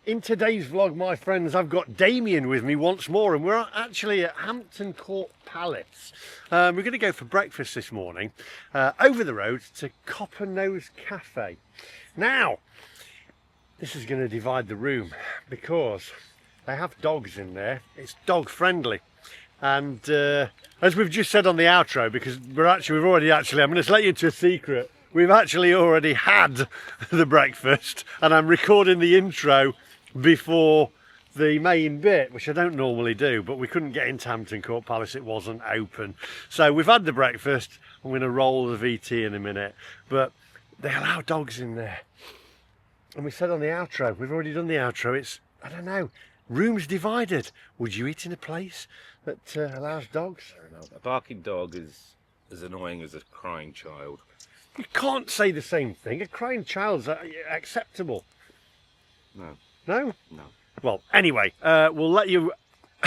In today's vlog, my friends, I've got Damien with me once more, and we're actually at Hampton Court Palace. We're going to go for breakfast this morning over the road to Copper Nose Cafe. Now, this is going to divide the room because they have dogs in there. It's dog friendly. And as we've just said on the outro, because I'm going to let you into a secret. We've actually already had the breakfast, and I'm recording the intro before the main bit, which I don't normally do, but we couldn't get into Hampton Court Palace, it wasn't open. So we've had the breakfast. I'm going to roll the VT in a minute, but they allow dogs in there. And we said on the outro, we've already done the outro, it's, I don't know, rooms divided. Would you eat in a place that allows dogs? I don't know. A barking dog is as annoying as a crying child. You can't say the same thing. A crying child's acceptable. No. No? No. Well, anyway, we'll let you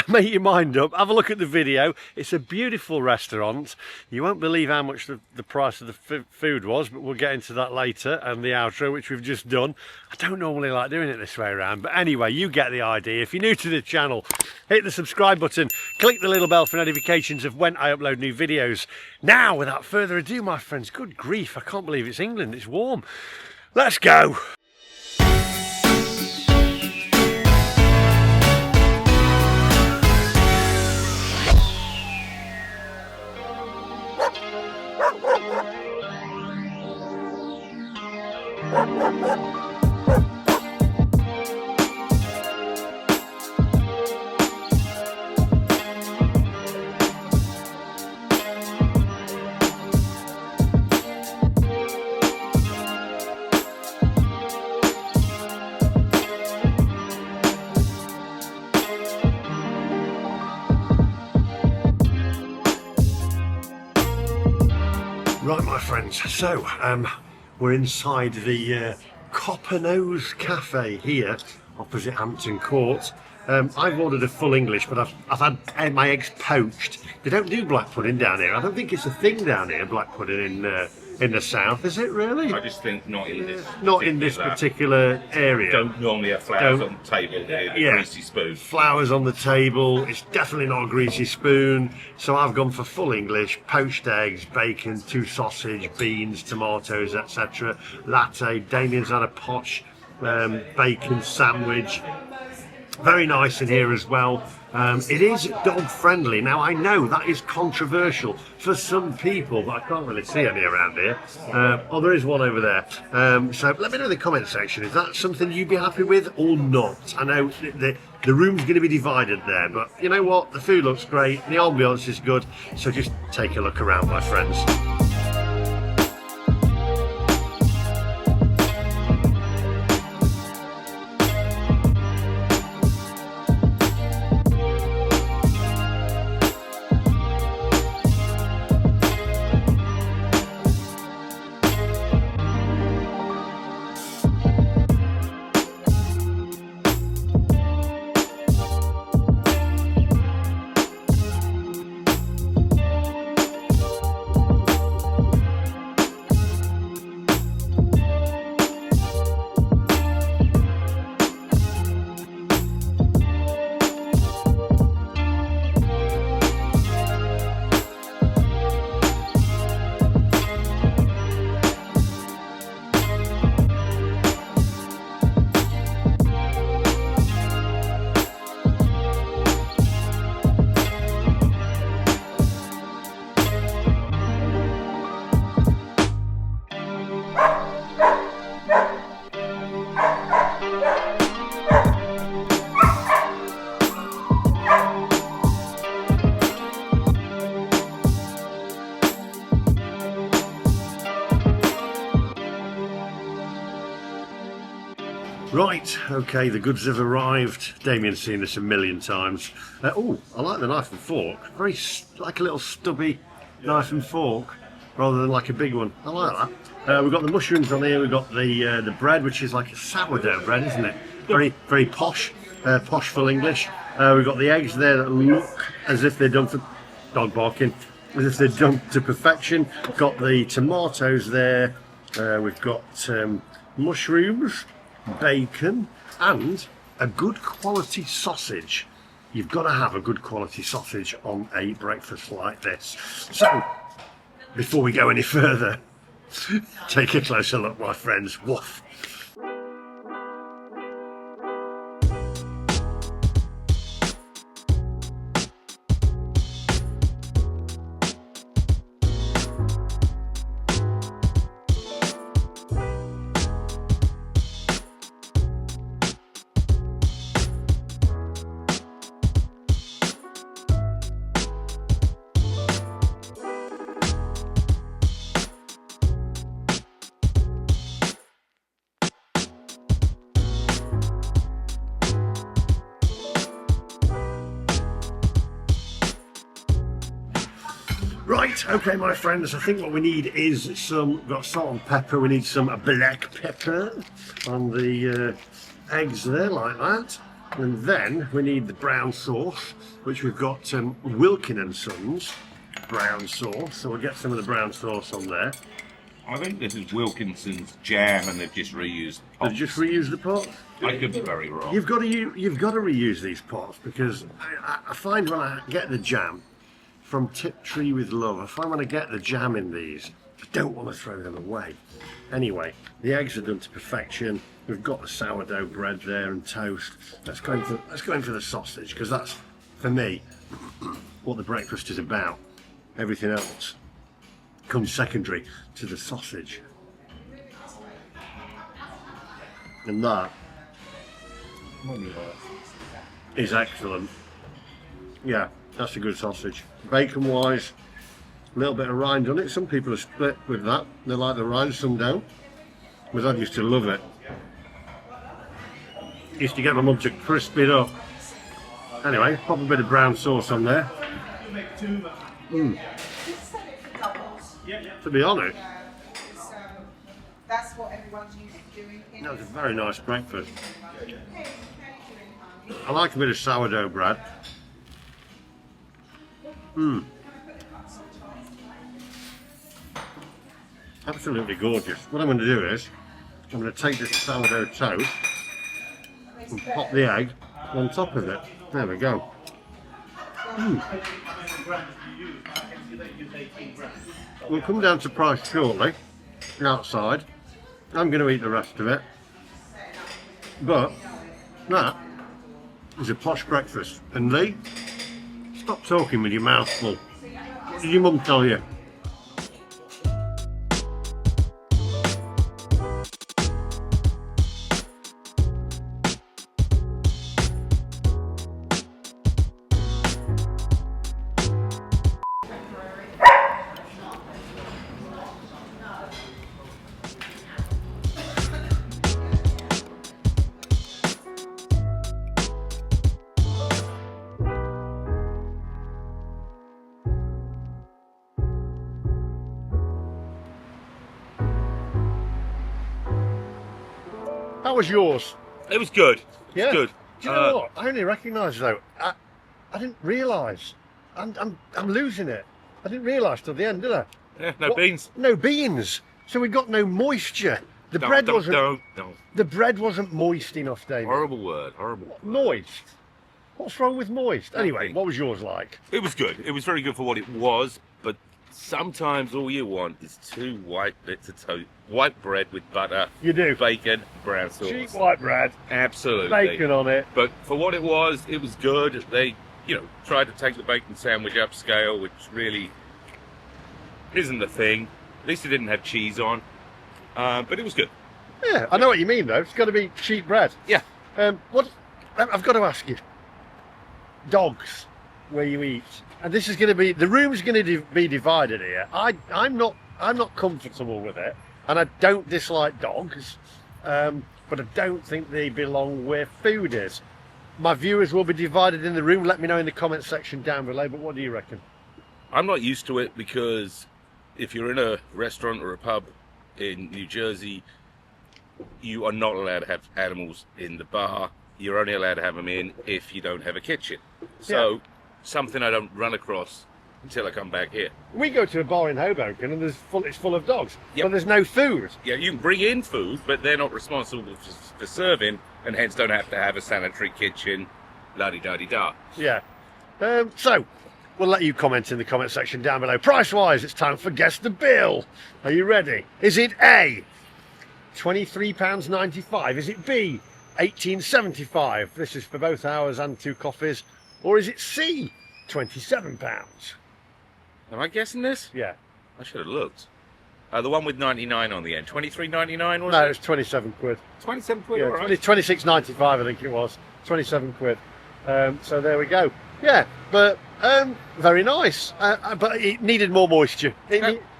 make your mind up. Have a look at the video. It's a beautiful restaurant. You won't believe how much the price of the food was, but we'll get into that later, and the outro, which we've just done. I don't normally like doing it this way around, but anyway, you get the idea. If you're new to the channel, hit the subscribe button, click the little bell for notifications of when I upload new videos. Now, without further ado, my friends, good grief, I can't believe it's England, it's warm. Let's go. Right, my friends, so we're inside the Copper Nose Cafe here, opposite Hampton Court. I've ordered a full English, but I've had my eggs poached. They don't do black pudding down here. I don't think it's a thing down here, black pudding in the south, is it really? I just think not in this. Not in this particular area. Don't normally have flowers on the table here. The greasy spoon. Flowers on the table. It's definitely not a greasy spoon. So I've gone for full English, poached eggs, bacon, 2 sausage, beans, tomatoes, etc. Latte. Damien's had a posh bacon sandwich. Very nice in here as well. It is dog friendly. Now I know that is controversial for some people, but I can't really see any around here. Oh, there is one over there. So let me know in the comment section, is that something you'd be happy with or not? I know the room's going to be divided there, but you know what? The food looks great, the ambiance is good, so just take a look around, my friends. Right, okay, the goods have arrived. Damien's seen this a million times. Oh, I like the knife and fork. Very, like a little stubby knife and fork, rather than like a big one. I like that. We've got the mushrooms on here. We've got the bread, which is like a sourdough bread, isn't it? Very, very posh, posh full English. We've got the eggs there that look as if they're done for dog barking, as if they're done to perfection. Got the tomatoes there. We've got mushrooms, bacon, and a good quality sausage. You've got to have a good quality sausage on a breakfast like this. So, before we go any further, take a closer look, my friends. Woof. Right, okay, my friends, I think what we need is we've got salt and pepper, we need some black pepper on the eggs there, like that. And then we need the brown sauce, which we've got Wilkin & Sons brown sauce, so we'll get some of the brown sauce on there. I think this is Wilkinson's jam, and they've just reused pots. They've just reused the pot? I could be very wrong. You've got to reuse these pots, because I find when I get the jam, from Tiptree with Love, I find when I get the jam in these, I don't want to throw them away. Anyway, the eggs are done to perfection. We've got the sourdough bread there and toast. Let's go in for the sausage, because that's, for me, what the breakfast is about. Everything else comes secondary to the sausage. And that is excellent. Yeah, that's a good sausage. Bacon wise, a little bit of rind on it. Some people are split with that. They like the rind, some don't. But I used to love it. Used to get my mum to crisp it up. Anyway, pop a bit of brown sauce on there. To be honest, that's what everyone's used to doing. that was a very nice breakfast. I like a bit of sourdough bread. Absolutely gorgeous. What I'm going to do is, I'm going to take this sourdough toast and pop the egg on top of it. There we go. We'll come down to price shortly, outside. I'm going to eat the rest of it. But that is a posh breakfast. And Lee, stop talking with your mouth full. What did your mum tell you? How was yours? It was good. Yeah. It's good. Do you know what? I only recognised though. I didn't realise. I'm losing it. I didn't realise till the end, did I? Yeah, no beans. No beans. So we got no moisture. The No, bread don't- wasn't. don't- no. The bread wasn't moist enough, David. Horrible word. Horrible. Moist. What's wrong with moist? Anyway, Nothing. what was yours like? It was good. It was very good for what it was, but sometimes all you want is 2 white bits of toast, white bread with butter, You do. bacon, brown sauce. Cheap white bread, Absolutely. bacon on it. But for what it was good. They, tried to take the bacon sandwich upscale, which really isn't the thing. At least it didn't have cheese on. But it was good. Yeah, I know what you mean though. It's got to be cheap bread. Yeah. What? I've got to ask you. Dogs, where you eat, and this is going to be the room's going to be divided here. I'm not comfortable with it, and I don't dislike dogs, but I don't think they belong where food is. My viewers will be divided in the room. Let me know in the comment section down below. But what do you reckon? I'm not used to it because if you're in a restaurant or a pub in New Jersey, you are not allowed to have animals in the bar. You're only allowed to have them in if you don't have a kitchen. So, something I don't run across until I come back here. We go to a bar in Hoboken and it's full of dogs, Yep. but there's no food. Yeah, you can bring in food, but they're not responsible for serving and hence don't have to have a sanitary kitchen, la-di-da-di-da. Yeah. So, we'll let you comment in the comment section down below. Price-wise, it's time for Guess the Bill. Are you ready? Is it A, £23.95? Is it B, £18.75? This is for both hours and 2 coffees. Or is it C, £27? Am I guessing this? Yeah. I should have looked. The one with 99 on the end. 23.99 was No, it? it's 27 quid. 27 quid, Yeah, all right. 26.95 I think it was. 27 quid. So there we go. Yeah, but very nice. But it needed more moisture.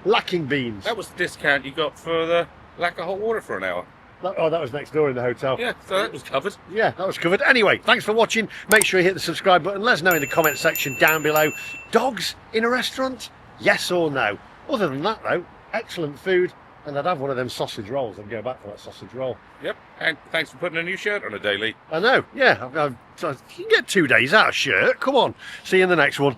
Lacking beans. That was the discount you got for the lack of hot water for an hour. Oh, that was next door in the hotel. Yeah, so that was covered. Yeah, that was covered. Anyway, thanks for watching. Make sure you hit the subscribe button. Let us know in the comment section down below. Dogs in a restaurant? Yes or no? Other than that, though, excellent food. And I'd have one of them sausage rolls. I'd go back for that sausage roll. Yep, and thanks for putting a new shirt on a daily. I know, yeah. You can get 2 days out of shirt. Come on. See you in the next one.